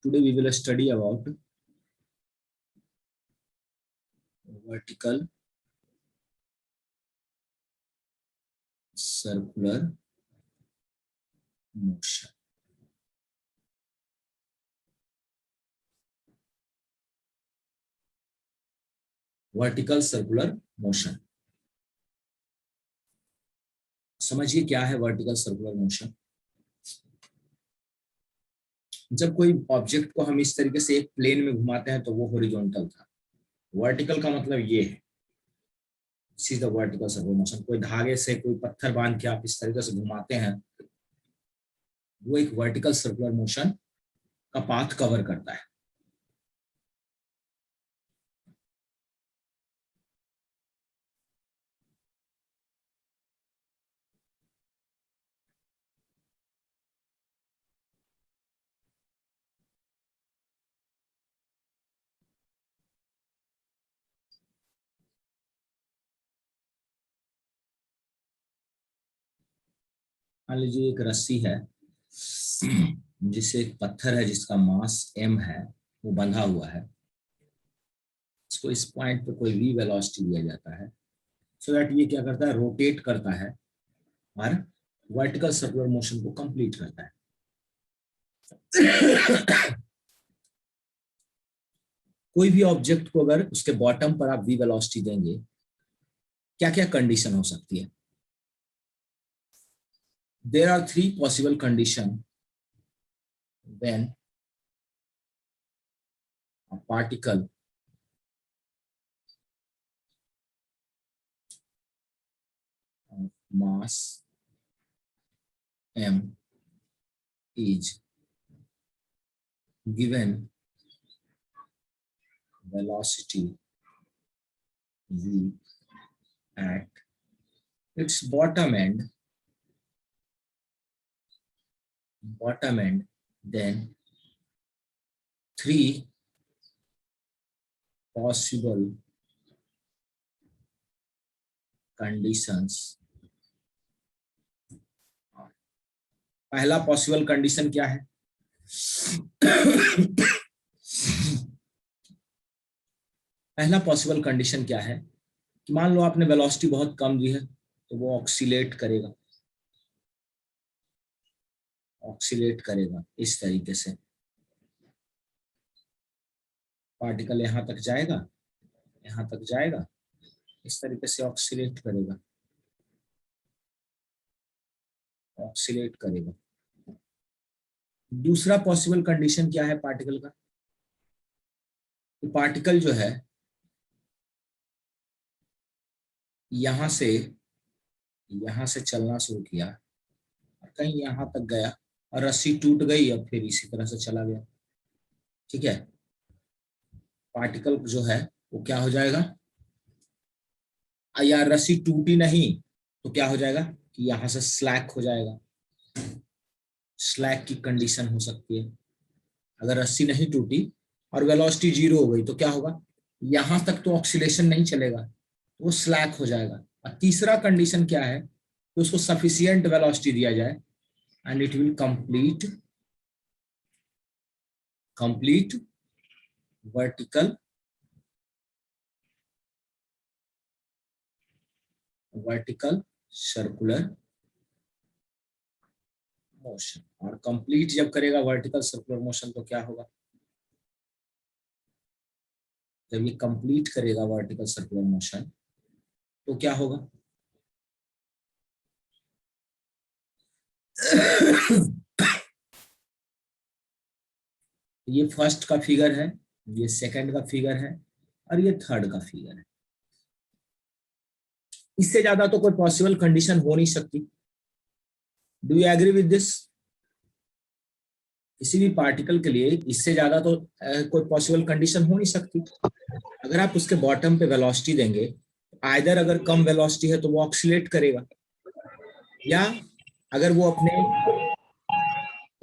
Today we will study about vertical circular motion. Vertical circular motion, समझिए क्या है vertical circular motion. जब कोई ऑब्जेक्ट को हम इस तरीके से एक प्लेन में घुमाते हैं तो वो हॉरिजॉन्टल था। वर्टिकल का मतलब ये है, this is the vertical circular motion. कोई धागे से कोई पत्थर बांध के आप इस तरीके से घुमाते हैं, वो एक वर्टिकल सर्कुलर मोशन का पाथ कवर करता है। मान लीजिए एक रस्सी है जिसे एक पत्थर है जिसका मास m है, वो बंधा हुआ है। इसको इस पॉइंट पे कोई v वेलोसिटी दिया जाता है, सो दैट ये क्या करता है, रोटेट करता है और वर्टिकल सर्कुलर मोशन को कंप्लीट करता है। कोई भी ऑब्जेक्ट को अगर उसके बॉटम पर आप v वेलोसिटी देंगे, क्या क्या कंडीशन हो सकती है? There are three possible conditions when a particle of mass m is given velocity v at its bottom end, then three possible conditions. पहला पॉसिबल कंडीशन क्या है? पहला पॉसिबल कंडीशन क्या है कि मान लो आपने वेलोसिटी बहुत कम दी है तो वो ऑक्सीलेट करेगा, इस तरीके से। पार्टिकल यहां तक जाएगा, इस तरीके से ऑक्सीलेट करेगा। दूसरा पॉसिबल कंडीशन क्या है पार्टिकल का? तो पार्टिकल जो है यहां से चलना शुरू किया और कहीं यहां तक गया और रस्सी टूट गई और फिर इसी तरह से चला गया। ठीक है, पार्टिकल जो है वो क्या हो जाएगा, या रस्सी टूटी नहीं तो क्या हो जाएगा कि यहां से स्लैक हो जाएगा। स्लैक की कंडीशन हो सकती है। अगर रस्सी नहीं टूटी और वेलोसिटी 0 हो गई तो क्या होगा, यहां तक तो ऑक्सीलेशन नहीं चलेगा, तो वो स्लैक हो जाएगा। और तीसरा कंडीशन क्या है कि उसको सफिशिएंट वेलोसिटी दिया जाए and it will complete vertical circular motion. और कंप्लीट जब करेगा वर्टिकल सर्कुलर मोशन तो क्या होगा, जब ये कंप्लीट करेगा वर्टिकल सर्कुलर मोशन तो क्या होगा, ये फर्स्ट का फिगर है, ये सेकंड का फिगर है और ये थर्ड का फिगर है। इससे ज्यादा तो कोई पॉसिबल कंडीशन हो नहीं सकती। Do you agree with this? किसी भी पार्टिकल के लिए इससे ज्यादा तो कोई पॉसिबल कंडीशन हो नहीं सकती। अगर आप उसके बॉटम पे वेलोसिटी देंगे, आइदर अगर कम वेलोसिटी है तो वो ऑक्सीलेट करेगा, या अगर वो अपने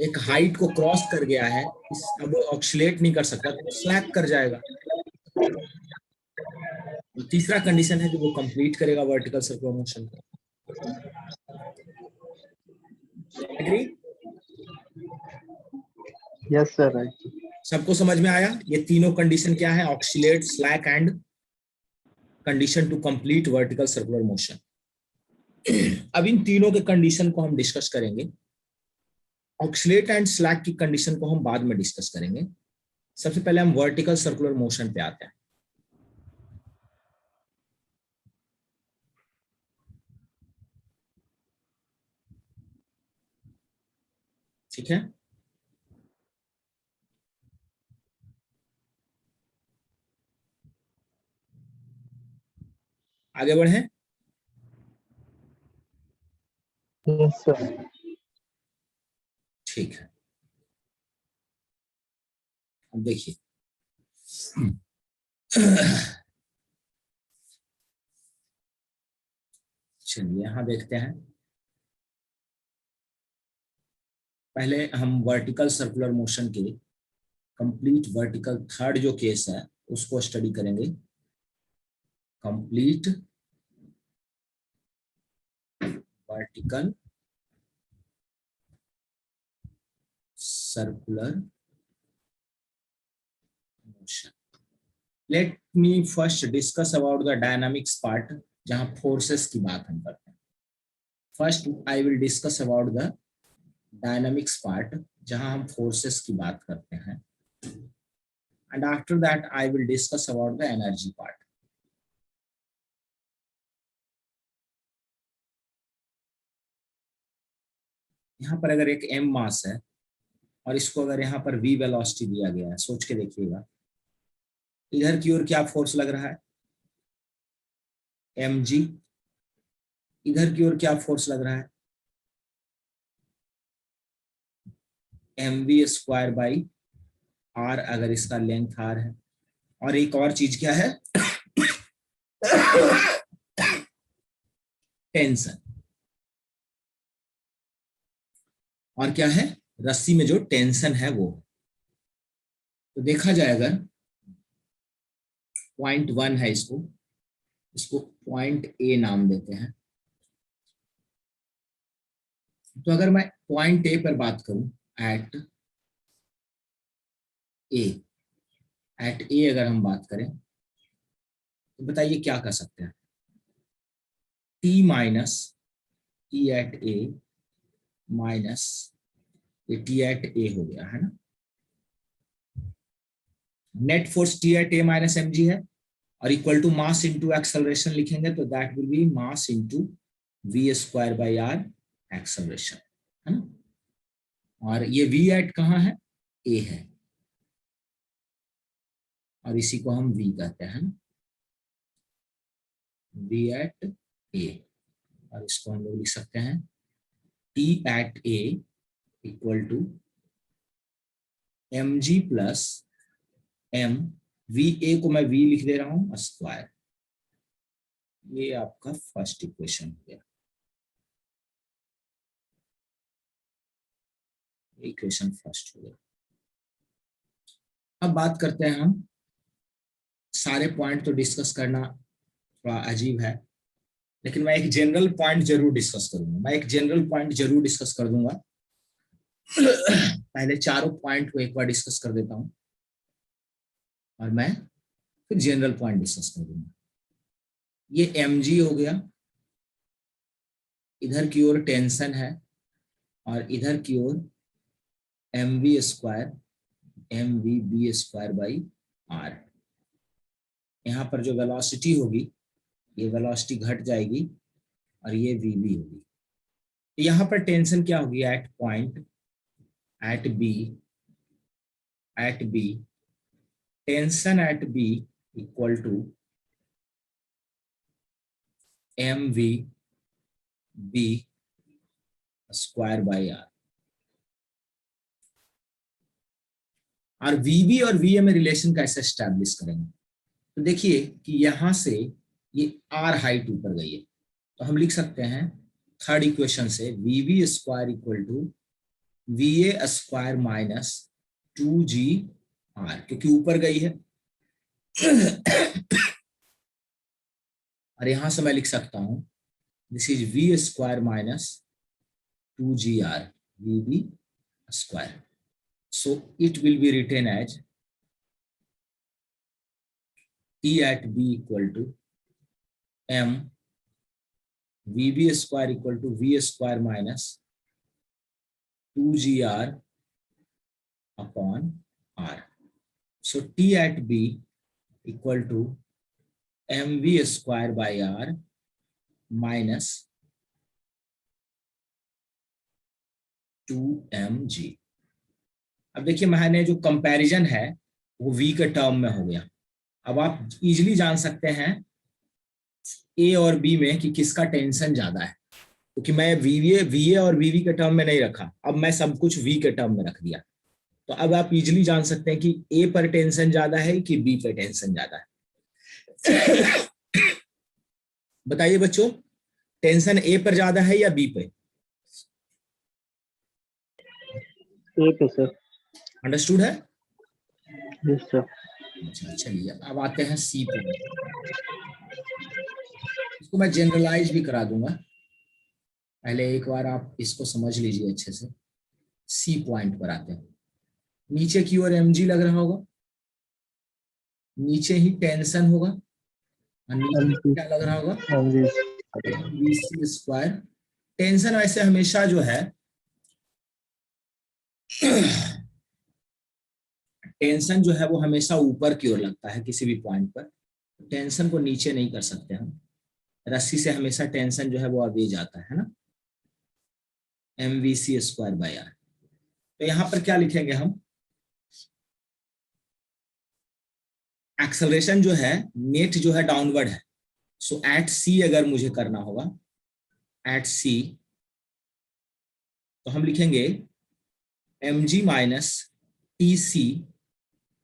एक हाइट को क्रॉस कर गया है, अब वो ऑक्सीलेट नहीं कर सकता तो स्लैक कर जाएगा। तीसरा कंडीशन है कि वो कंप्लीट करेगा vertical circular motion. Agree? Yes sir, right. सबको समझ में आया? ये तीनों कंडीशन क्या है? Oscillate, slack and condition to complete vertical circular motion. अब इन तीनों के कंडीशन को हम डिस्कस करेंगे। ऑक्सीलेट एंड स्लैक की कंडीशन को हम बाद में डिस्कस करेंगे। सबसे पहले हम वर्टिकल सर्कुलर मोशन पे आते हैं। ठीक है, आगे बढ़े। Yes sir. ठीक है, अब देखिए, चलिए यहां देखते हैं। पहले हम वर्टिकल सर्कुलर मोशन के कंप्लीट वर्टिकल थर्ड जो केस है उसको स्टडी करेंगे। Complete vertical circular motion. Let me first discuss about the dynamics part, जहां फोर्सेस की बात हम करते हैं। First I will discuss about the dynamics part, जहां हम फोर्सेस की बात करते हैं, and after that I will discuss about the energy part. यहाँ पर अगर एक m मास है और इसको अगर यहाँ पर v वेलोसिटी दिया गया है, सोच के देखिएगा, इधर की ओर क्या फोर्स लग रहा है? mg। इधर की ओर क्या फोर्स लग रहा है? mv स्क्वायर बाई r, अगर इसका लेंथ r है। और एक और चीज क्या है? टेंशन। और क्या है? रस्सी में जो टेंशन है वो। तो देखा जाए अगर पॉइंट 1 है, इसको पॉइंट ए नाम देते हैं। तो अगर मैं पॉइंट ए पर बात करूं, एट ए अगर हम बात करें तो बताइए क्या कर सकते हैं? T minus T at A minus ये टी एट ए हो गया है ना। Net force T at A minus M G है, और equal to mass into acceleration लिखेंगे तो that will be mass into V square by R acceleration, है ना। और ये वी एट कहाँ है? ए है, और इसी को हम वी कहते हैं, वी एट ए। और इसको हम लोग लिख सकते हैं T at A equal to M G plus M, V A को मैं वी लिख दे रहा हूं स्क्वायर। ये आपका फर्स्ट इक्वेशन हो गया, इक्वेशन फर्स्ट हो गया। अब बात करते हैं हम, सारे पॉइंट तो डिस्कस करना थोड़ा अजीब है, लेकिन मैं एक जनरल पॉइंट जरूर डिस्कस करूंगा। मैं एक जनरल पॉइंट जरूर डिस्कस कर दूंगा। पहले चारों पॉइंट को एक बार डिस्कस कर देता हूं और मैं फिर जनरल पॉइंट डिस्कस कर दूंगा। ये mg हो गया, इधर की ओर टेंशन है, और इधर की ओर mv square mv b square by r। यहाँ पर जो वेलोसिटी होगी, ये वेलोसिटी घट जाएगी और ये vb होगी। यहाँ पर टेंशन क्या होगी? At point at B tension at B equal to M V B square by R. और वीबी और वीए में रिलेशन कैसे एस्टैब्लिश करेंगे? तो देखिए कि यहां से ये आर हाइट ऊपर गई है, तो हम लिख सकते हैं थर्ड इक्वेशन से V B square equal to V A square minus 2g R, क्योंकि ऊपर गई है। और यहां से मैं लिख सकता हूं this is V square minus 2g R. VB square. So it will be written as T at B equal to M VB square equal to V square minus 2GR upon R. So T at B equal to MV square by R minus 2mg. अब देखिए मैंने जो comparison है वो V के term में हो गया. अब आप इजीली जान सकते हैं A और B में कि किसका टेंशन ज्यादा है, क्योंकि मैं VA और VV के टर्म में नहीं रखा, अब मैं सब कुछ V के टर्म में रख दिया. तो अब आप इजीली जान सकते हैं कि A पर टेंशन ज्यादा है कि B पर टेंशन ज्यादा है. बताइए बच्चों, टेंशन A पर ज्यादा है या B पे? A पे सर. अंडरस्टूड है? Yes sir. अच्छा चलिए अब आते हैं C पे. इसको मैं जनरलाइज भी करा दूंगा, पहले एक बार आप इसको समझ लीजिए अच्छे से. C पॉइंट पर आते हैं. नीचे की ओर mg लग रहा होगा, नीचे ही टेंशन होगा और नीचे क्या लग रहा होगा? MVC square. टेंशन वैसे हमेशा जो है टेंशन जो है वो हमेशा ऊपर की ओर लगता है किसी भी पॉइंट पर. टेंशन को नीचे नहीं कर सकते हम, रस्सी से हमेशा टेंशन जो है वो आगे जाता है ना. MVC square by R. तो यहां पर क्या लिखेंगे हम? एक्सेलरेशन जो है नेट जो है डाउनवर्ड है. सो एट C अगर मुझे करना होगा एट C, तो हम लिखेंगे mg minus TC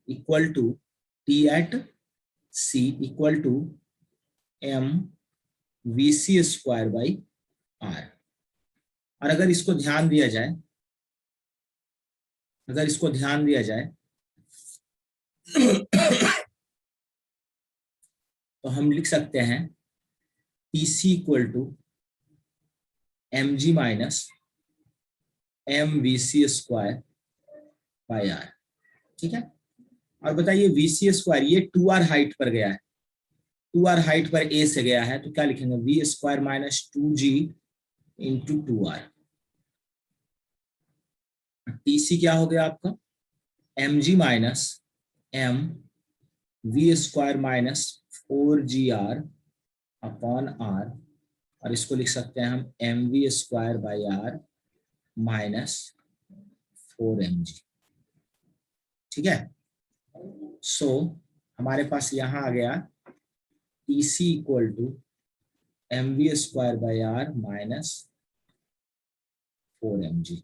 equal to T at C equal to MVC square by R. और अगर इसको ध्यान दिया जाए तो हम लिख सकते हैं TC equal to mg minus MVC square by R. ठीक है. और बताइए VC स्क्वायर ये 2R हाइट पर गया है, 2R हाइट पर A से गया है, तो क्या लिखेंगे? V square minus 2G into 2R. TC क्या हो गया आपका? mg minus M V square minus 4GR upon R, और इसको लिख सकते हैं हम MV square by R minus 4mg. ठीक है. सो हमारे पास यहां आ गया TC equal to MV square by R minus 4mg.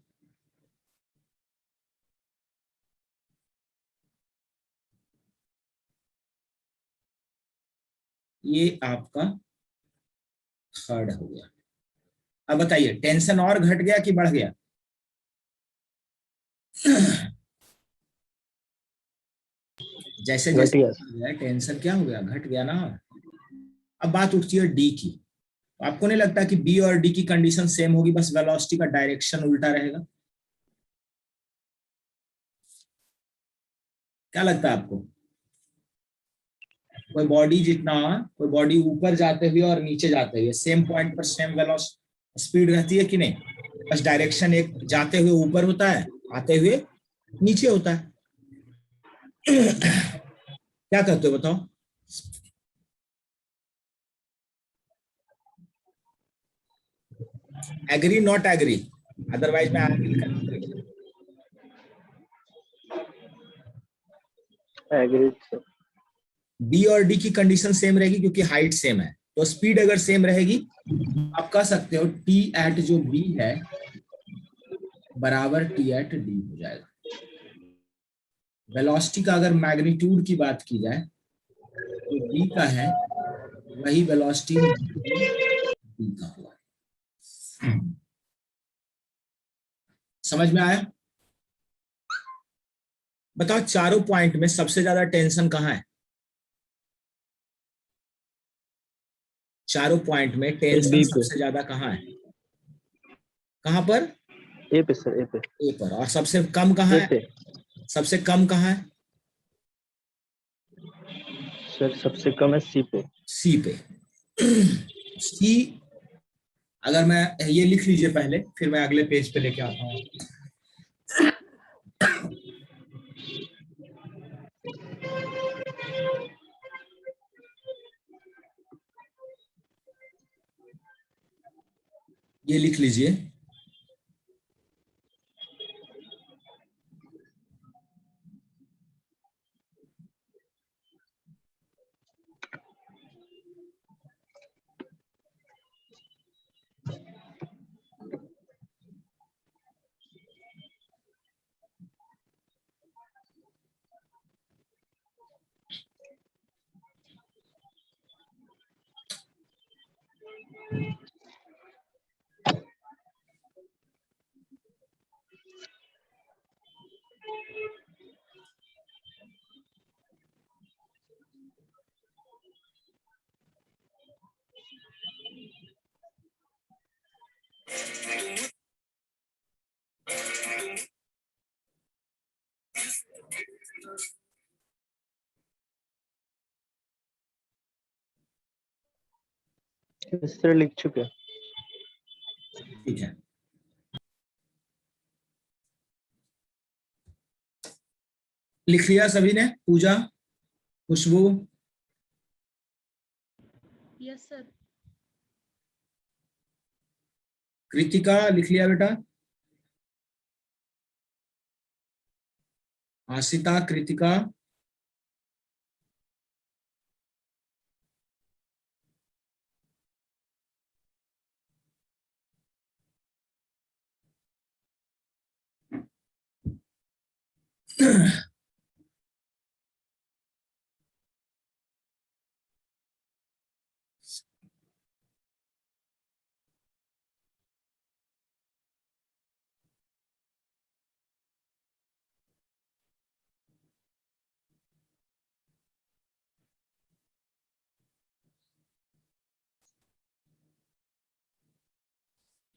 ये आपका थर्ड हो गया. अब बताइए टेंशन और घट गया कि बढ़ गया? जैसे जैसे टेंशन क्या हो गया? घट गया ना. अब बात उठती है डी की. आपको नहीं लगता कि बी और डी की कंडीशन सेम होगी, बस वेलोसिटी का डायरेक्शन उल्टा रहेगा? क्या लगता है आपको? कोई बॉडी ऊपर जाते हुए और नीचे जाते हुए सेम पॉइंट पर सेम वेलोसिटी स्पीड रहती है कि नहीं? बस डायरेक्शन एक जाते हुए ऊपर होता है, आते हुए नीचे होता है. क्या कहते हो बताओ? Agree not agree? अदरवाइज मैं एग्री. बी और डी की कंडीशन सेम रहेगी क्योंकि हाइट सेम है, तो स्पीड अगर सेम रहेगी आप कह सकते हो टी एट जो बी है बराबर टी एट डी हो जाएगा. वेलोसिटी का अगर मैग्नीट्यूड की बात की जाए तो बी का है वही वेलोसिटी डी का हुआ. समझ में आया? बताओ चारों पॉइंट में सबसे ज्यादा टेंशन कहाँ है? चारों पॉइंट में टेंशन सबसे ज्यादा कहाँ है? कहाँ पर? ए पे सर, ए पे। ए पर। और सबसे कम कहाँ ए है? पे सबसे कम कहाँ है? सर, सबसे कम है सी पे। सी पे। सी, अगर मैं ये लिख लीजिए पहले, फिर मैं अगले पेज पे लेके आता हूँ। ये लिख लीजिए। इस तरह लिख चुके। ठीक है, लिख लिया सभी ने? पूजा, खुशबू, यस सर। कृतिका, लिख लिया बेटा? आशिता, कृतिका,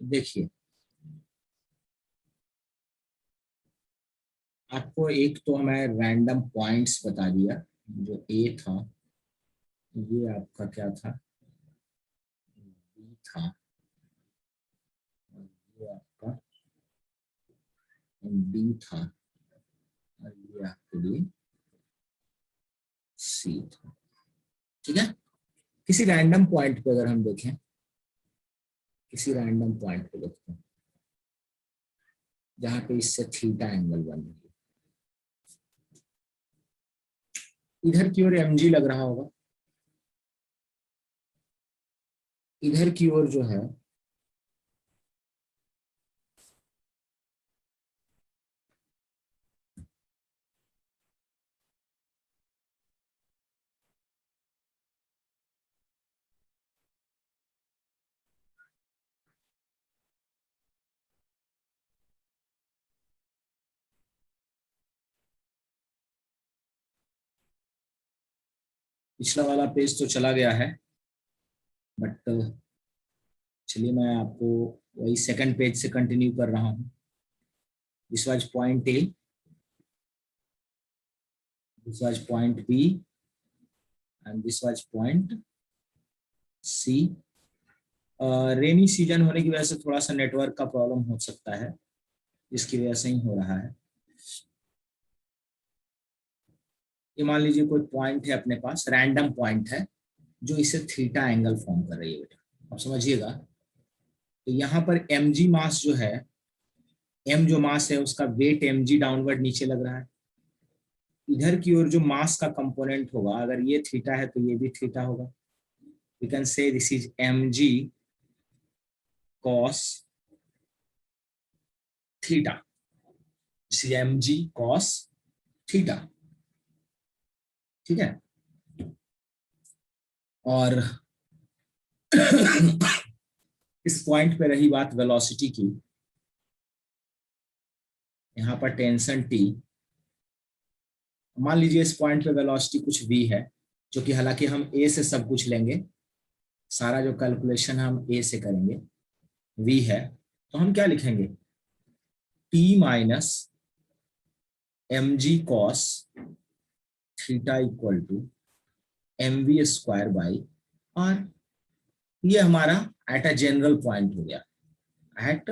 देखिए, आपको एक तो हमें रैंडम पॉइंट्स बता दिया। जो ए था, ये आपका क्या था? बी था। और ये आपका डी था। और ये आपके लिए सी था। ठीक है, किसी रैंडम पॉइंट पे अगर हम देखें, किसी रैंडम पॉइंट पे देखते हैं जहां पे इससे थीटा एंगल बन रही है, इधर की ओर mg लग रहा होगा। इधर की ओर जो है पिछला वाला पेज तो चला गया है, बट चलिए मैं आपको वही सेकंड पेज से कंटिन्यू कर रहा हूँ। This was point A, this was point B, and this was point C. Rainy season होने की वजह से थोड़ा सा नेटवर्क का प्रॉब्लम हो सकता है, इसकी वजह से ही हो रहा है। ये मान लीजिए कोई पॉइंट है अपने पास, रैंडम पॉइंट है, जो इसे थीटा एंगल फॉर्म कर रही है बेटा, आप समझिएगा। तो यहाँ पर mg मास जो है, m जो मास है उसका वेट mg डाउनवर्ड नीचे लग रहा है। इधर की ओर जो मास का कंपोनेंट होगा, अगर ये थीटा है तो ये भी थीटा होगा। We can say this is mg cos theta, this is mg cos theta. ठीक है, और इस पॉइंट पे रही बात वेलोसिटी की, यहाँ पर टेंशन T, मान लीजिए इस पॉइंट पे वेलोसिटी कुछ v है, जो कि हालांकि हम a से सब कुछ लेंगे, सारा जो कैलकुलेशन हम a से करेंगे, v है, तो हम क्या लिखेंगे? T minus M G cos theta equal to M V square by R. ये हमारा एट अ जनरल पॉइंट हो गया, एट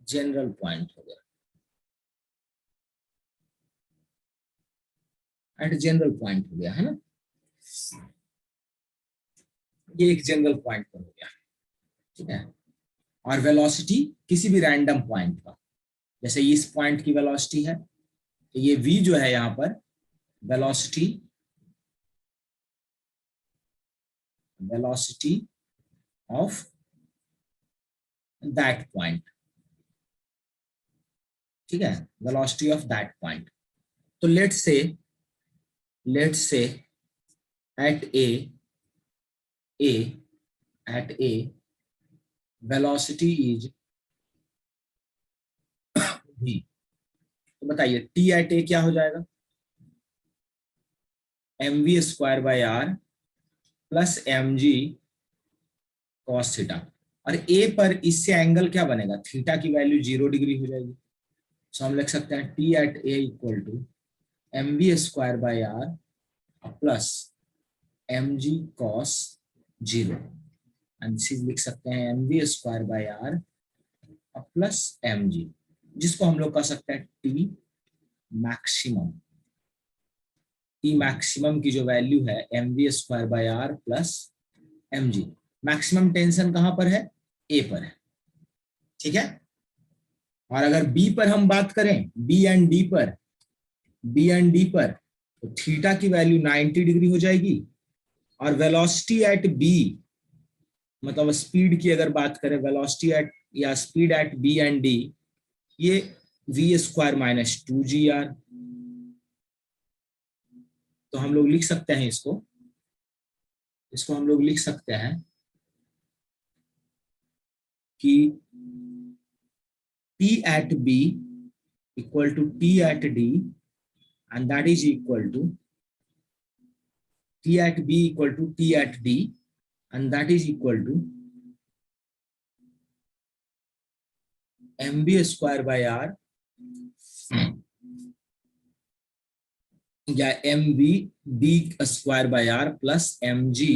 जनरल पॉइंट हो गया, एट जनरल पॉइंट हो गया, है ना। ये एक जनरल पॉइंट पर हो गया, ठीक है। और वेलोसिटी किसी भी रैंडम पॉइंट का, जैसे इस पॉइंट की वेलोसिटी है, तो ये v जो है यहाँ पर velocity, velocity of that point, ठीक है, वेलोसिटी ऑफ दैट पॉइंट। तो let's say at a velocity is v। तो बताइए t एट a क्या हो जाएगा, M V square by R plus M G cos theta. और a पर इससे एंगल क्या बनेगा, थीटा की वैल्यू 0 डिग्री हो जाएगी। सो हम लिख सकते हैं t at a equal to M V square by R plus M G cos 0, and लिख सकते हैं M V square by R plus M G, जिसको हम लोग कह सकते हैं टी मैक्सिमम। टी मैक्सिमम की जो वैल्यू है M V square by R plus M G. Maximum tension कहां पर है, ए पर है, ठीक है। और अगर बी पर हम बात करें, बी एंड डी पर, तो थीटा की वैल्यू 90 डिग्री हो जाएगी। और वेलोसिटी एट बी, मतलब स्पीड की अगर बात करें, वेलोसिटी एट या speed at B and D, ये वी स्क्वायर माइनस 2 GR। तो हम लोग लिख सकते हैं इसको हम लोग लिख सकते हैं कि T at B equal to T at D, and that is equal to T at B equal to T at D, and that is equal to MB square by R या MV B square by R plus MG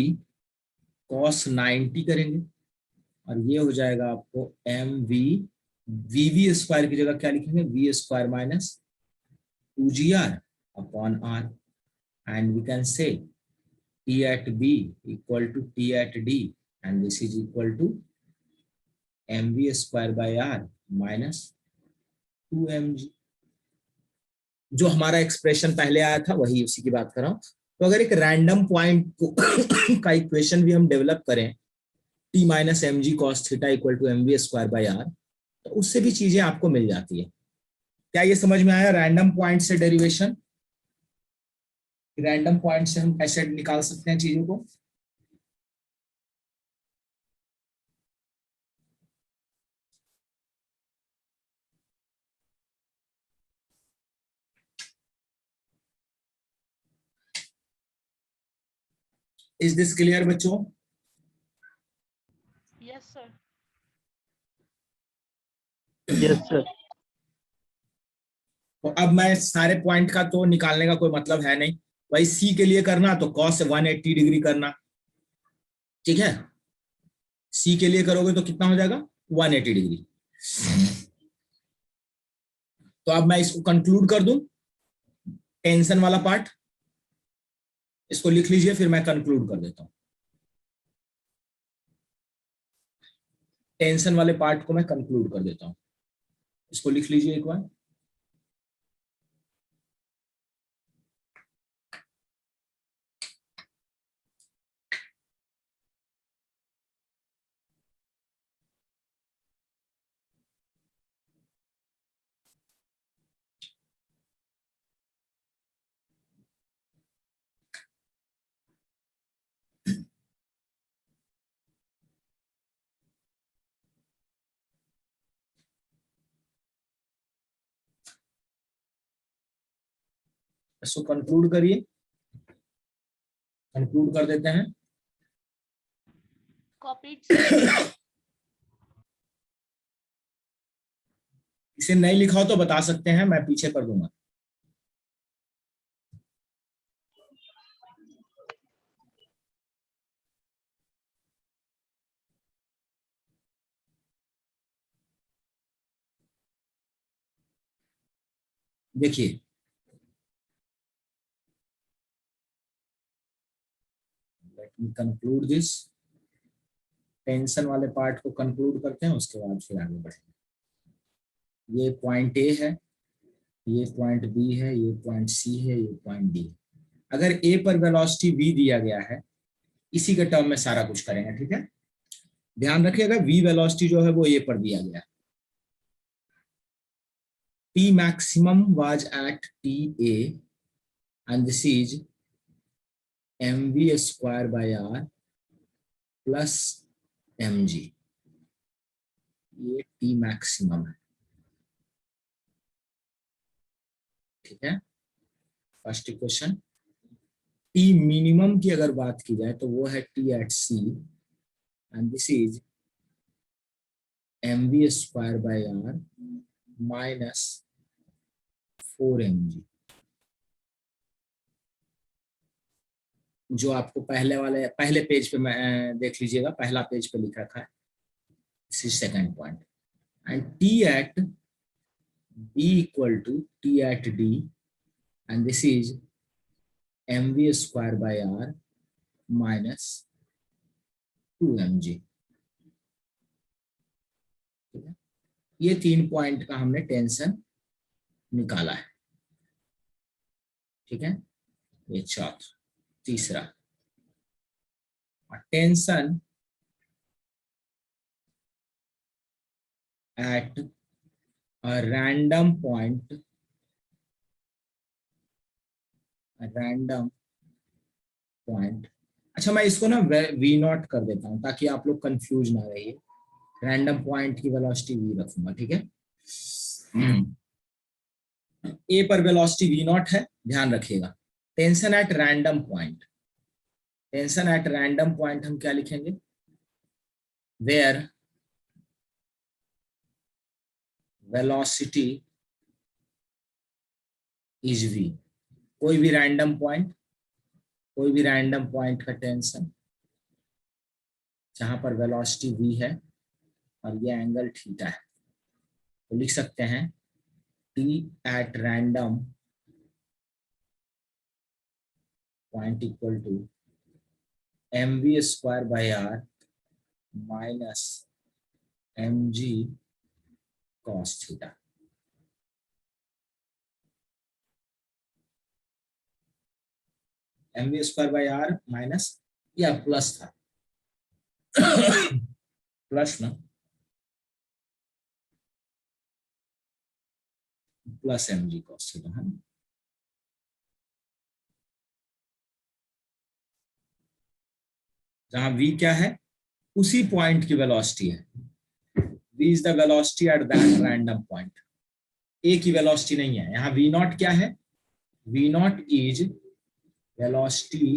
cos 90 करेंगे। और ये हो जाएगा आपको MV VV square की जगह क्या लिखेंगे, V square minus 2GR upon R, and we can say T at B equal to T at D, and this is equal to mv square by r minus 2mg। जो हमारा expression पहले आया था वही उसी की बात कर रहा हूं। तो अगर एक रैंडम पॉइंट को का इक्वेशन भी हम डेवलप करें, t minus M G cos theta equal to M V square by R, तो उससे भी चीजें आपको मिल जाती है। क्या ये समझ में आया, रैंडम पॉइंट से डेरिवेशन, रैंडम पॉइंट से हम कैसे निकाल सकते हैं चीजों को। इज दिस क्लियर बच्चों? Yes sir. Yes sir. तो अब मैं सारे पॉइंट का तो निकालने का कोई मतलब है नहीं, भाई सी के लिए करना तो कॉस 180 डिग्री करना, ठीक है। सी के लिए करोगे तो कितना हो जाएगा, 180 डिग्री। तो अब मैं इसको कंक्लूड कर दूं, टेंशन वाला पार्ट इसको लिख लीजिए, फिर मैं कंक्लूड कर देता हूं। टेंशन वाले पार्ट को मैं कंक्लूड कर देता हूं, इसको लिख लीजिए एक बार। इसको कंक्लूड करिए, कंक्लूड कर देते हैं। Copied sir. इसे नहीं लिखा हो तो बता सकते हैं, मैं पीछे कर दूंगा। देखिए let me conclude this, tension वाले पार्ट को कंक्लूड करते हैं, उसके बाद फिर आगे बढ़ेंगे। ये पॉइंट ए है, ये पॉइंट बी है, ये पॉइंट सी है, ये पॉइंट डी। अगर ए पर वेलोसिटी v दिया गया है, इसी के टर्म में सारा कुछ करेंगे, ठीक है। ध्यान रखिएगा v वेलोसिटी जो है वो ए पर दिया गया है। T maximum was at TA and this is mv square by r plus mg, ये T maximum है, ठीक है। First equation. T मिनिमम की अगर बात की जाए तो वो है T at C and this is mv square by r minus 4mg, जो आपको पहले पेज पे मैं देख लीजिएगा, पहला पेज पे लिख रखा है, second point. And T at B equal to T at D and this is mv square by r minus 2mg, ठीक है। ये 3 पॉइंट का हमने टेंशन निकाला है, ठीक है। ये चौथा। तीसरा, tension eight a random point, अच्छा मैं इसको ना v नॉट कर देता हूं ताकि आप लोग कंफ्यूज ना रहिए। रैंडम पॉइंट की वेलोसिटी v रखूंगा, ठीक है। ए पर वेलोसिटी v नॉट है, ध्यान रखिएगा। Tension at random point, tension at random point हम क्या लिखेंगे, वेयर वेलोसिटी इज v। कोई भी रैंडम पॉइंट का टेंशन जहां पर वेलोसिटी v है और ये एंगल थीटा है, तो लिख सकते हैं T at random point equal to mv square by r minus mg cos theta। mv square by r minus या प्लस था प्लस ना, प्लस mg cos थीटा है। जहां v क्या है, उसी पॉइंट की वेलोसिटी है, v is the velocity at that random point. a की वेलोसिटी नहीं है। यहाँ v नॉट क्या है, v not is velocity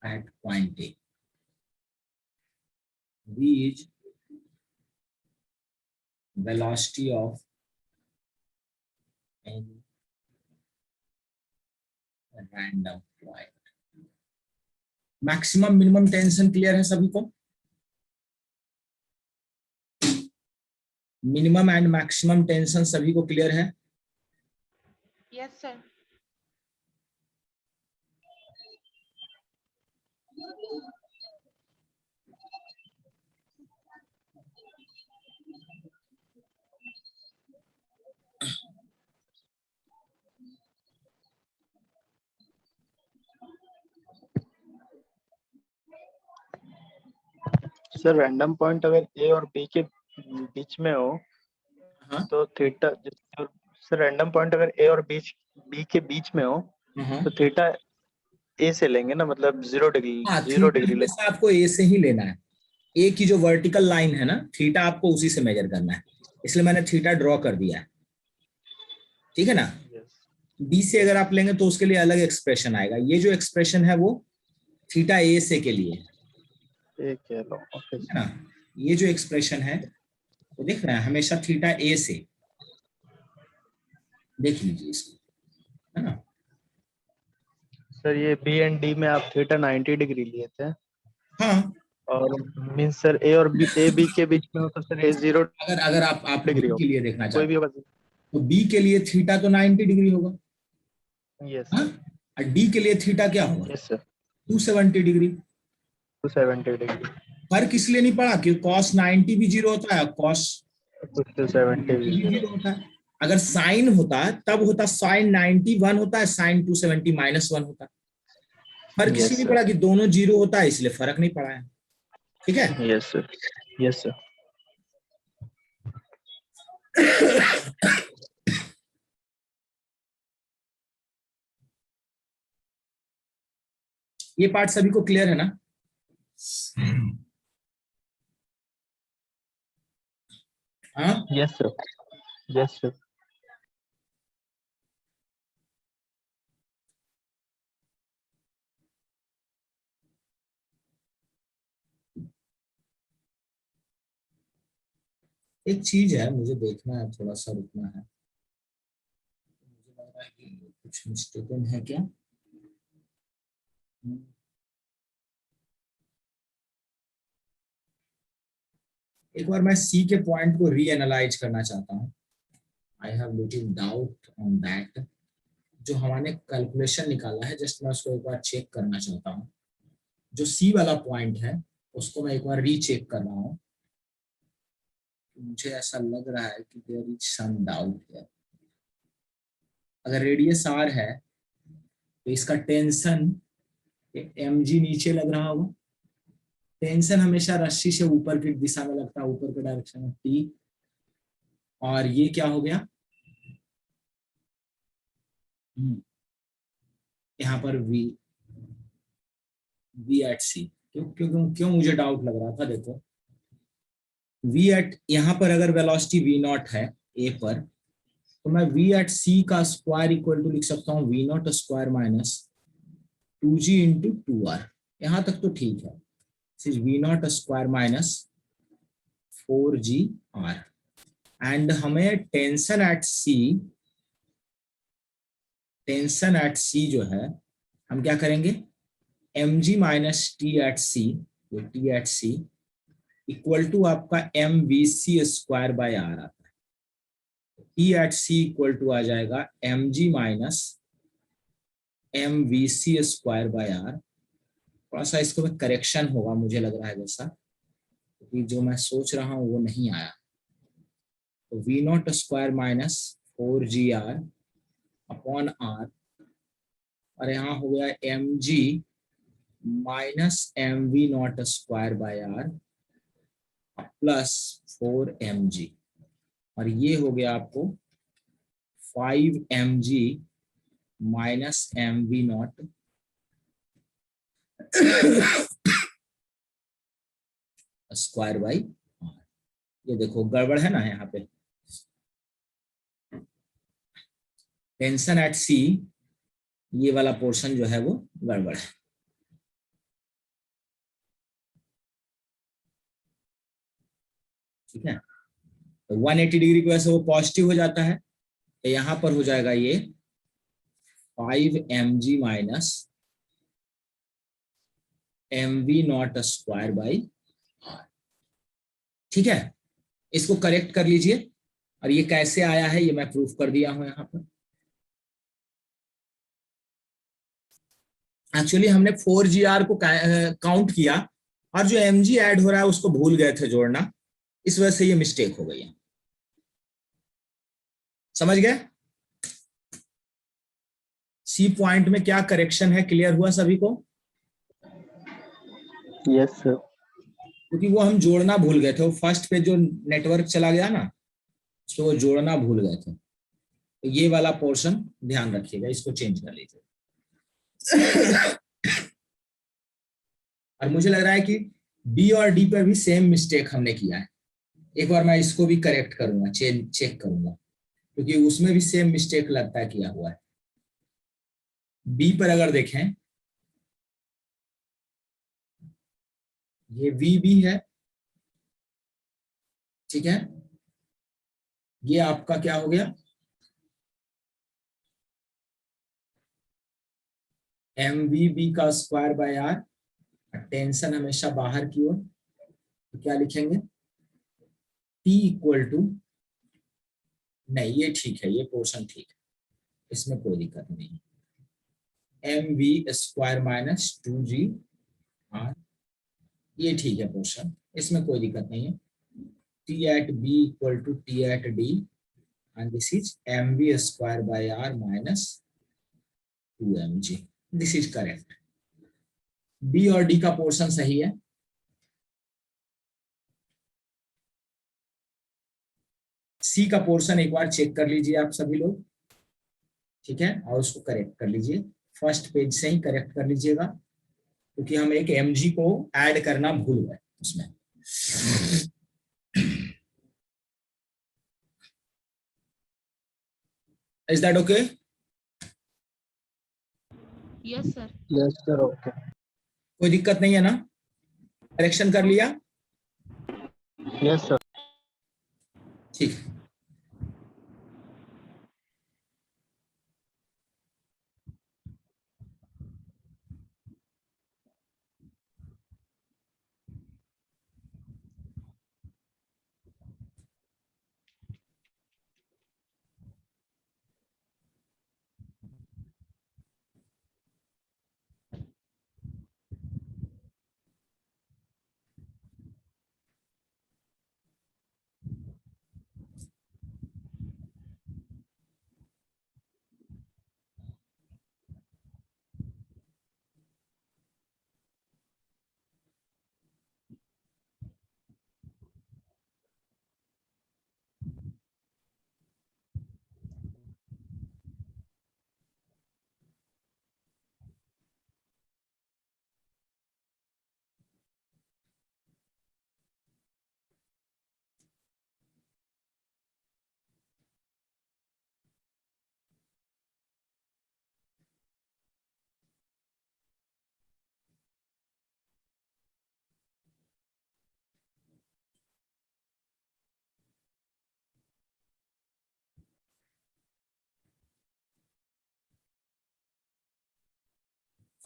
at point a, v is velocity of any random point। Maximum minimum tension clear है सभी को? मिनिमम एंड मैक्सिमम टेंशन सभी को क्लियर है? Yes sir. Sir random point अगर ए और बी के बीच में हो तो थीटा, सर रैंडम पॉइंट अगर ए और बी के बीच में हो तो थीटा ए से लेंगे ना, मतलब 0 डिग्री ले। आपको ए से ही लेना है। ए की जो वर्टिकल लाइन है ना, थीटा आपको उसी से मेजर करना है, इसलिए मैंने थीटा ड्रॉ कर दिया है, ठीक है ना। बी से अगर आप लेंगे तो उसके लिए अलग एक्सप्रेशन आएगा। ये जो एक्सप्रेशन है वो थीटा ए से के लिए है ना। ये जो एक्सप्रेशन है वो देख रहे हैं, हमेशा थीटा ए से, देख लीजिए इसको, है ना। सर ये बी एंड डी में आप थीटा 90 डिग्री लिए थे, हाँ, और मीन सर ए और बी, ए बी के बीच में हो तो सर ए 0 अगर अगर आप डिग्री बी हो, के लिए देखना कोई भी चाहते होगा। हैं तो बी के लिए थीटा तो 90 डिग्री होगा, यस हाँ, सर, और डी के लिए थीटा क्या होगा, यस सर, 270 डिग्री। 270 डिग्री, फर्क इसलिए नहीं पड़ा कि cos 90 भी जीरो होता है, cos 270 भी भी। जीरो होता है। अगर साइन होता तब होता साइन 90 1 होता है, साइन 270 -1 होता है। फर्क इसलिए यस नहीं सर, पड़ा कि दोनों जीरो होता है, इसलिए फर्क नहीं पड़ा है, ठीक है। Yes sir, yes sir. ये पार्ट सभी को क्लियर है ना। हाँ, यस सर, यस सर। एक चीज है मुझे देखना है, थोड़ा सा रुकना है, मुझे लग रहा है कि कुछ मिस्टेकन है क्या। एक बार मैं सी के पॉइंट को रीएनालाइज करना चाहता हूँ, I have little doubt on that. जो हमने कैलकुलेशन निकाला है, जस्ट मैं उसको एक बार चेक करना चाहता हूँ। जो सी वाला पॉइंट है उसको मैं एक बार रीचेक कर रहा हूँ, मुझे ऐसा लग रहा है कि देयर इज सम डाउट है। अगर रेडियस आर है तो इसका टेंशन एम जी नीचे लग रहा होगा। टेंशन हमेशा रस्सी से ऊपर की दिशा में लगता है, ऊपर के डायरेक्शन में टी। और ये क्या हो गया, यहाँ पर वी, वी एट सी। क्यों क्यों क्यों मुझे डाउट लग रहा था, देखो वी एट, यहाँ पर अगर वेलोसिटी वी नॉट है ए पर, तो मैं वी एट सी का स्क्वायर इक्वल टू लिख सकता हूँ V not square minus 2g into 2r। यहाँ तक तो ठीक है, सिर्फ V not square minus 4gr। And हमें टेंशन एट सी जो है, हम क्या करेंगे, mg minus T at C, T at C equal to आपका M V C square by R आता है। T at C equal to आ जाएगा M G minus M V C square by R. थोड़ा सा इसको में करेक्शन होगा मुझे लग रहा है वैसा, क्योंकि जो मैं सोच रहा हूँ वो नहीं आया। तो V not square minus 4gr upon R, और यहाँ हो गया M G minus M V not square by R plus 4mg, और ये हो गया आपको 5mg minus M V not square by R. ये देखो गड़बड़ है ना, यहाँ पे टेंशन एट सी, ये वाला पोर्शन जो है वो गड़बड़ है, ठीक है। तो 180 डिग्री की वजह से वो पॉजिटिव हो जाता है, तो यहाँ पर हो जाएगा ये 5mg minus M V not square by R, ठीक है। इसको करेक्ट कर लीजिए, और ये कैसे आया है ये मैं प्रूफ कर दिया हूं यहाँ पर। एक्चुअली हमने 4gr को काउंट किया, और जो mg ऐड हो रहा है उसको भूल गए थे जोड़ना, इस वजह से ये मिस्टेक हो गई है, समझ गए। सी पॉइंट में क्या करेक्शन है, क्लियर हुआ सभी को। यस सर, क्योंकि वो हम जोड़ना भूल गए थे, वो फर्स्ट पे जो नेटवर्क चला गया ना, तो वो जोड़ना भूल गए थे। तो ये वाला पोर्शन ध्यान रखिएगा, इसको चेंज कर लीजिए। और मुझे लग रहा है कि बी और डी पर भी सेम मिस्टेक हमने किया है। एक बार मैं इसको भी करेक्ट करूंगा, चेक करूंगा, क्योंकि उसमें भी सेम मिस्टेक लगता है किया हुआ है। बी पर अगर देखें, ये वी बी है, ठीक है, ये आपका क्या हो गया, MVB का स्क्वायर बाय आर, टेंशन हमेशा बाहर की ओर, तो क्या लिखेंगे, T इक्वल टू, नहीं ये ठीक है, ये पोर्शन ठीक है, इसमें कोई दिक्कत नहीं है, MV square minus 2G R, ये ठीक है पोर्शन, इसमें कोई दिक्कत नहीं है, T at B equal to T at D and this is MV square by R minus 2mg, this is correct, B और D का पोर्शन सही है, C का पोर्शन एक बार चेक कर लीजिए आप सभी लोग, ठीक है, और उसको करेक्ट कर लीजिए, फर्स्ट पेज से ही करेक्ट कर लीजिएगा, क्योंकि हम एक mg को ऐड करना भूल गए उसमें। Is that okay? Yes, sir. Yes, sir. Okay. कोई दिक्कत नहीं है ना, करेक्शन कर लिया, Yes, sir. ठीक,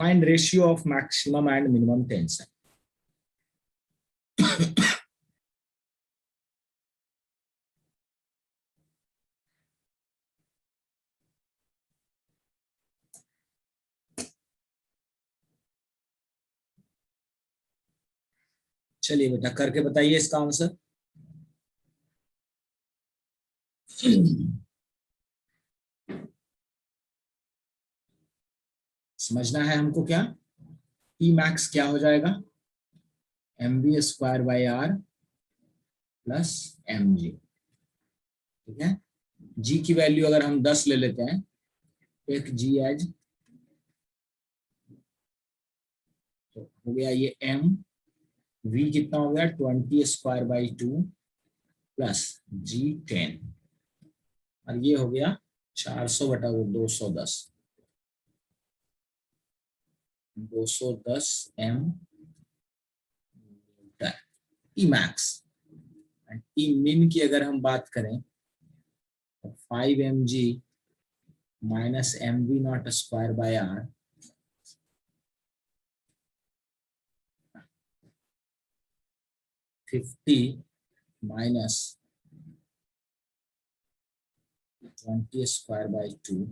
find ratio of maximum and minimum tension, चलिए बेटा करके बताइए इसका आंसर। समझना है हमको क्या, P मैक्स क्या हो जाएगा, MV square by R plus MG, ठीक है, G की वैल्यू अगर हम 10 ले लेते हैं, एक G एज, तो हो गया ये M, V कितना हो गया 20 स्क्वायर बाई 2 प्लस G 10, और ये हो गया 400 बटा 210, 210 M T मैक्स, T मिन की अगर हम बात करें तो 5 mg minus MV not square bye R, $50 minus 20 square by 2,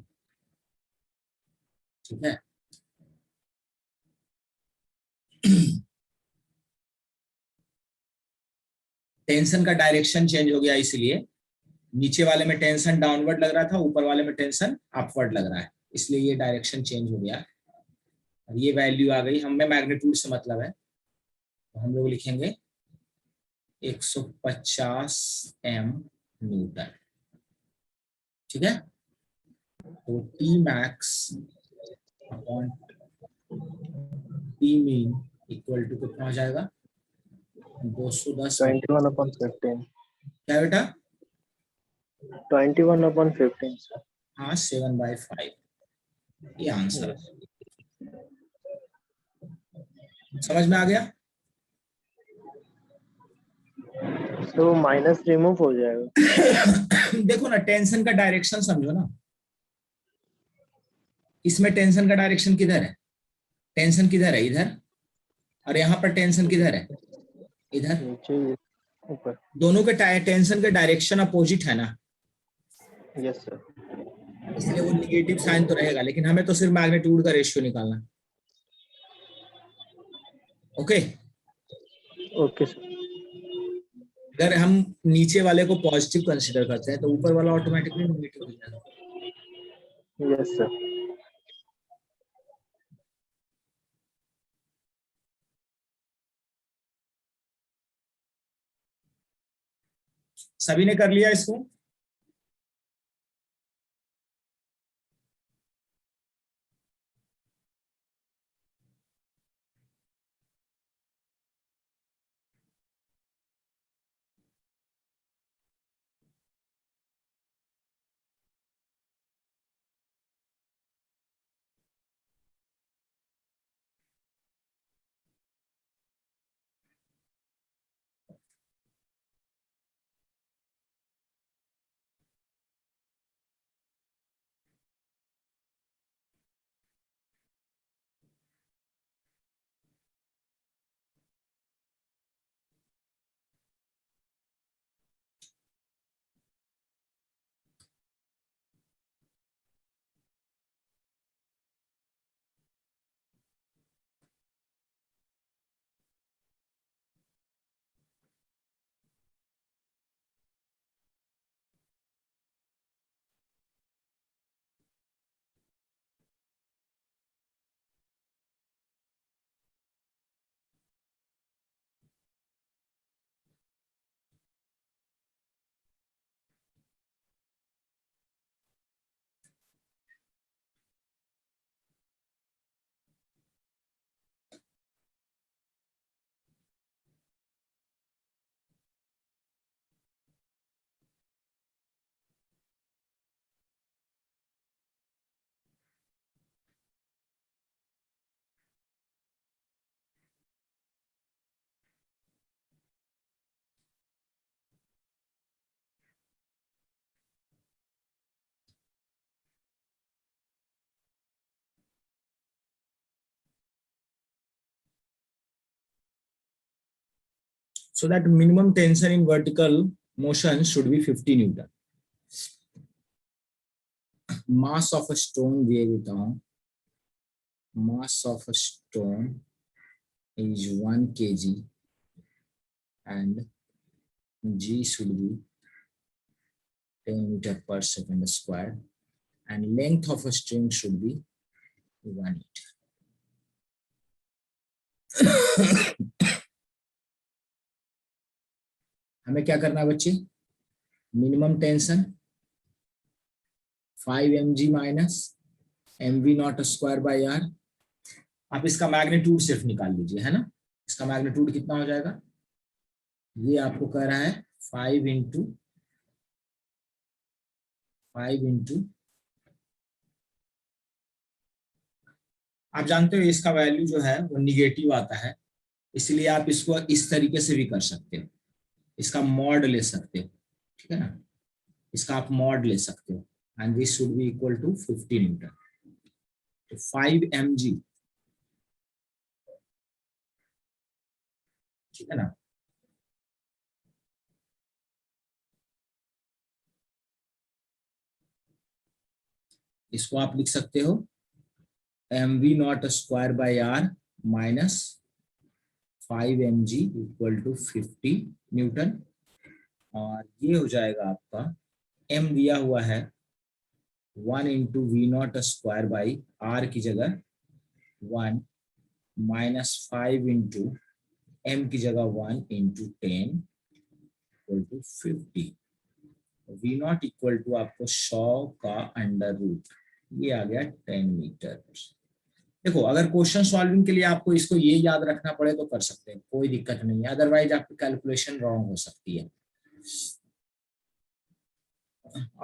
ठीक है, टेंशन का डायरेक्शन चेंज हो गया, इसलिए नीचे वाले में टेंशन डाउनवर्ड लग रहा था, ऊपर वाले में टेंशन अपवर्ड लग रहा है, इसलिए ये डायरेक्शन चेंज हो गया, और ये वैल्यू आ गई, हमें मैग्नीट्यूड से मतलब है, तो हम लोग लिखेंगे 150 M न्यूटन, ठीक है, तो T max upon T mean equal to कितना हो जाएगा 210, 21/15. क्या बेटा 21/15, sir. हाँ 7/5, ये आंसर है, समझ में आ गया। तो माइनस रिमूव हो जाएगा। देखो ना, टेंशन का डायरेक्शन समझो ना, इसमें टेंशन का डायरेक्शन किधर है, टेंशन किधर है, इधर, और यहाँ पर टेंशन किधर है, इधर। नीचे ऊपर। दोनों के टेंशन के डायरेक्शन अपोजिट है ना, यस सर। इसलिए वो निगेटिव साइन तो रहेगा, लेकिन हमें तो सिर्फ मैग्नीट्यूड का रेशियो निकालना है। Okay, okay sir. अगर हम नीचे वाले को पॉजिटिव कंसीडर करते हैं तो ऊपर वाला ऑटोमेटिकली नेगेटिव हो जाएगा। Yes sir. सभी ने कर लिया इसको? So that minimum tension in vertical motion should be 50 Newton. Mass of a stone, दिए देता हूं, mass of a stone is 1 kg and G should be 10 meter per second square and length of a string should be 1 meter. हमें क्या करना है बच्चे, minimum tension 5 mg minus mv not square by R. आप इसका magnitude सिर्फ निकाल लीजिए, है ना, इसका मैग्नीट्यूड कितना हो जाएगा, ये आपको कह रहा है 5 इंटू आप जानते हो इसका वैल्यू जो है वो निगेटिव आता है, इसलिए आप इसको इस तरीके से भी कर सकते हो, इसका मॉड ले सकते हो, ठीक है ना, इसका आप मॉड ले सकते हो and this should be equal to 50 newton. तो 5 mg, ठीक है ना, इसको आप लिख सकते हो mv not square by R minus 5 mg equal to 50 newton, और ये हो जाएगा आपका m दिया हुआ है 1 into V not square by R की जगह 1 माइनस 5 इंटू m की जगह 1 into 10 equal to 50। V not equal to आपको 100 का अंडर रूट, ये आ गया 10 मीटर। देखो अगर क्वेश्चन सॉल्विंग के लिए आपको इसको ये याद रखना पड़े तो कर सकते हैं, कोई दिक्कत नहीं है, अदरवाइज आपकी कैलकुलेशन रॉन्ग हो सकती है।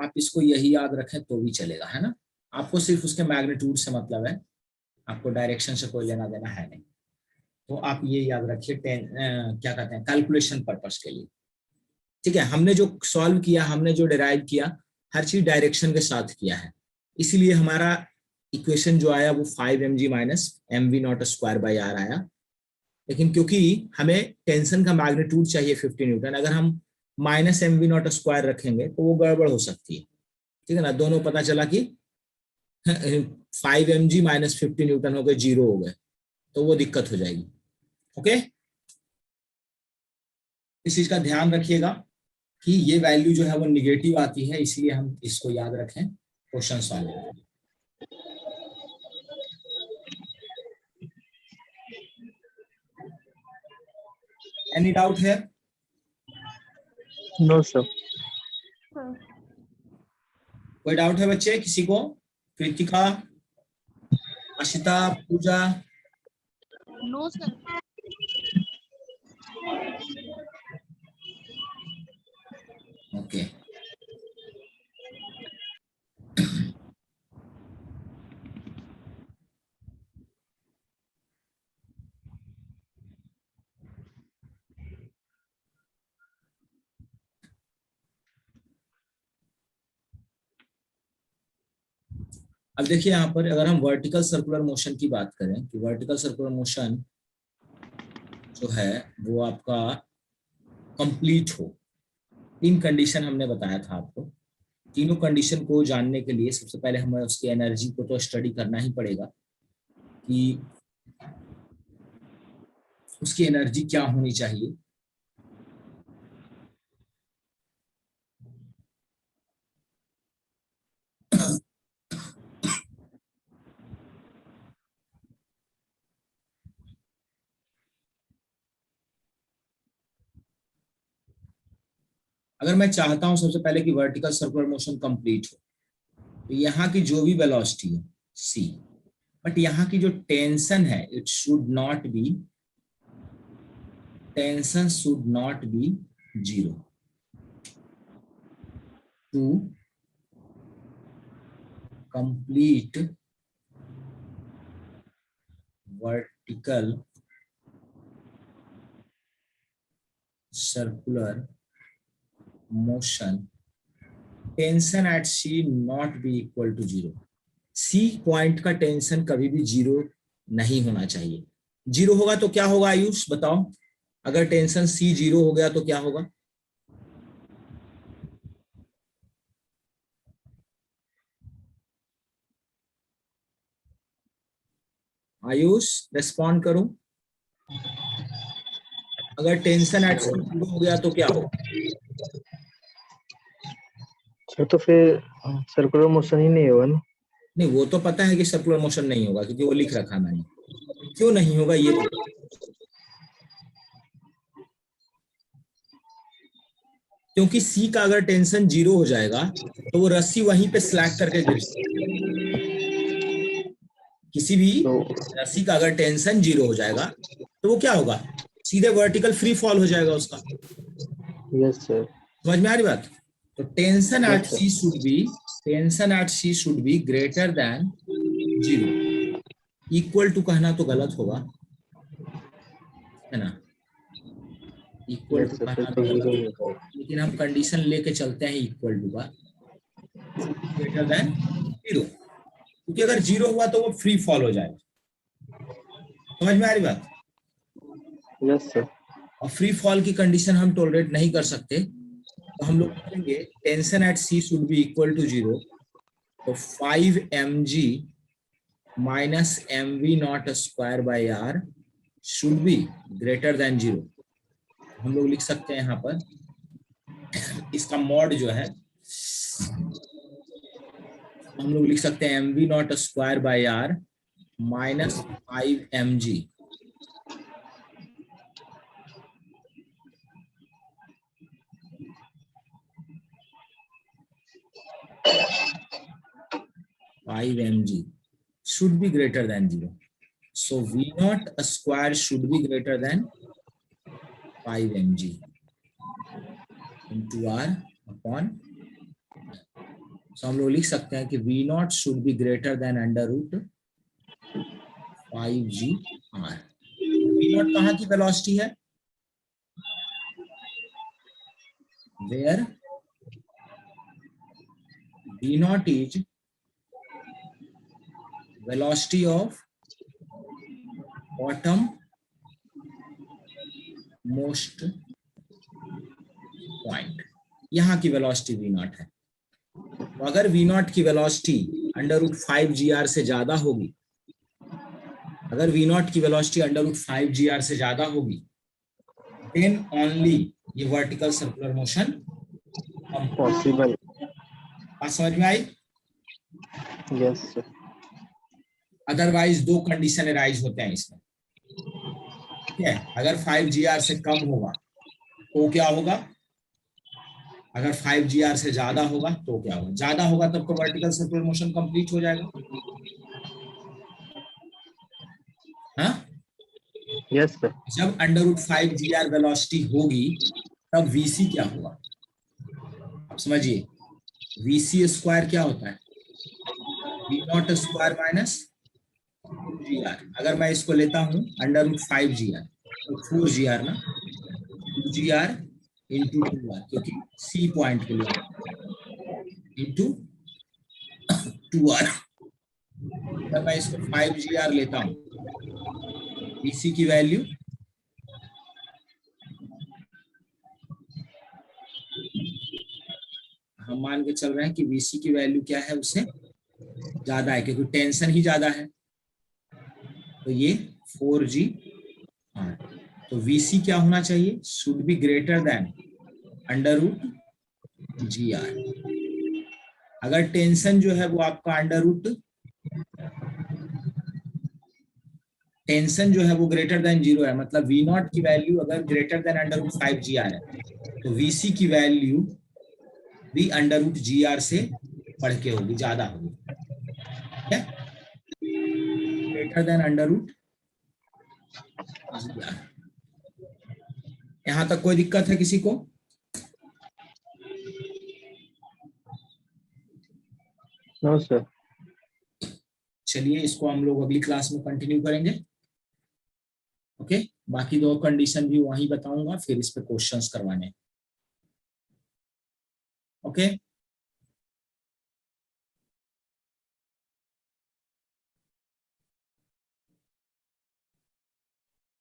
आप इसको यही याद रखें तो भी चलेगा, है ना, आपको सिर्फ उसके मैग्नीट्यूड से मतलब है, आपको डायरेक्शन से कोई लेना देना है नहीं। तो आप ये याद रखिए क्या कहते हैं कैलकुलेशन पर्पस के लिए। ठीक है, हमने जो सॉल्व किया, हमने जो डिराइव किया, हर चीज डायरेक्शन के साथ किया है, इसीलिए हमारा इक्वेशन जो आया वो 5 mg माइनस mv0² आया। लेकिन क्योंकि हमें टेंशन का मैग्नीट्यूड चाहिए 50 न्यूटन, अगर हम माइनस mv0² रखेंगे तो वो गड़बड़ हो सकती है। ठीक है ना, दोनों पता चला कि 5 mg माइनस 50 न्यूटन हो गए, 0 हो गए, तो वो दिक्कत हो जाएगी। ओके, इस चीज का ध्यान रखिएगा कि ये वैल्यू जो है वो निगेटिव आती है, इसलिए हम इसको याद रखें क्वेश्चन सॉल्व के लिए। एनी डाउट है? No sir. Sir. कोई डाउट है बच्चे किसी को? Kritika, Ashita, Pooja? No, sir. Okay, अब देखिए यहाँ पर अगर हम वर्टिकल सर्कुलर मोशन की बात करें कि वर्टिकल सर्कुलर मोशन जो है वो आपका कंप्लीट हो, तीन कंडीशन हमने बताया था आपको। तीनों कंडीशन को जानने के लिए सबसे पहले हमें उसकी एनर्जी को तो स्टडी करना ही पड़ेगा कि उसकी एनर्जी क्या होनी चाहिए। अगर मैं चाहता हूं सबसे पहले कि वर्टिकल सर्कुलर मोशन कंप्लीट हो, तो यहाँ की जो भी वेलोसिटी है c, बट यहाँ की जो टेंशन है it should not be, tension should not be 0 to complete vertical circular motion, tension at C not be equal to 0। C point का टेंशन कभी भी 0 नहीं होना चाहिए। 0 होगा तो क्या होगा आयुष बताओ? अगर टेंशन सी 0 हो गया तो क्या होगा? आयुष रेस्पॉन्ड करो, अगर टेंशन एट सी 0 हो गया तो क्या होगा? सर तो फिर सर्कुलर मोशन ही नहीं होगा ना? नहीं, वो तो पता है कि सर्कुलर मोशन नहीं होगा क्योंकि वो लिख रखा मैंने। क्यों नहीं होगा ये तो, क्योंकि सी का अगर टेंशन 0 हो जाएगा तो वो रस्सी वहीं पे स्लैग करके गिर जाएगी। किसी भी तो रस्सी का अगर टेंशन 0 हो जाएगा तो वो क्या होगा? सीधे वर्टिकल फ्री फॉल हो जाएगा उसका। Yes sir. समझ में आ रही बात? तो tension at yes sir. C should be, tension at C should be greater than 0। Equal to कहना तो गलत होगा, है ना, इक्वल टू यस सर, फिर कहना तो तो गलत 0 ही होगा, होगा। लेकिन हम कंडीशन लेके चलते हैं इक्वल टू का, ग्रेटर देन 0, क्योंकि अगर 0 हुआ तो वो फ्री फॉल हो जाएगा। समझ में आ रही बात? Yes sir. और फ्री फॉल की कंडीशन हम टॉलरेट नहीं कर सकते, तो हम लोग करेंगे tension at C should be equal to 0, तो 5 mg minus mv0² should be greater than 0। हम लोग लिख सकते हैं यहाँ पर इसका मॉड जो है हम लोग लिख सकते हैं mv0² minus 5 mg, should be greater than 0. So V0² should be greater than 5 mg into R upon. So हम लोग लिख सकते हैं कि V0 should be greater than √5gr। V0 कहाँ की वेलोसिटी है? where V naught is velocity of bottom most point, यहां की वेलोसिटी V naught है। तो अगर V naught की वेलोसिटी √5 GR से ज्यादा होगी, अगर V naught की वेलोसिटी √5 GR से ज्यादा होगी, देन ओनली ये वर्टिकल सर्कुलर मोशन पॉसिबल। बात समझ में आई? Yes sir. अदरवाइज दो कंडीशन राइज होते हैं इसमें, ठीक है। अगर 5 GR से कम होगा तो क्या होगा, अगर 5 GR से ज्यादा होगा तो क्या होगा, ज्यादा होगा तब तो वर्टिकल सर्कुलर मोशन कंप्लीट हो जाएगा। हाँ, यस सर। जब √5 GR वेलोसिटी होगी तब VC क्या होगा, आप समझिए। VC स्क्वायर क्या होता है, V naught square minus 2GR। अगर मैं इसको लेता हूं √5 GR तो 4 GR ना, 2GR इंटू 2R, क्योंकि C पॉइंट के लिए इंटू 2R। अगर मैं इसको 5 GR लेता हूं, VC की वैल्यू हम मान के चल रहे हैं कि VC की वैल्यू क्या है, उससे ज्यादा है क्योंकि टेंशन ही ज्यादा है, तो ये 4GR। तो VC क्या होना चाहिए, should be greater then √GR। अगर टेंशन जो है वो आपका टेंशन जो है वो ग्रेटर देन 0 है, मतलब V naught की वैल्यू अगर ग्रेटर देन √5 GR है तो VC की वैल्यू भी √GR से बढ़ के होगी, ज्यादा होगी, ग्रेटर देन √GR। यहां तक कोई दिक्कत है किसी को? No sir. चलिए इसको हम लोग अगली क्लास में कंटिन्यू करेंगे। ओके, बाकी दो कंडीशन भी वहीं बताऊंगा, फिर इस पे क्वेश्चंस करवाने। ओके।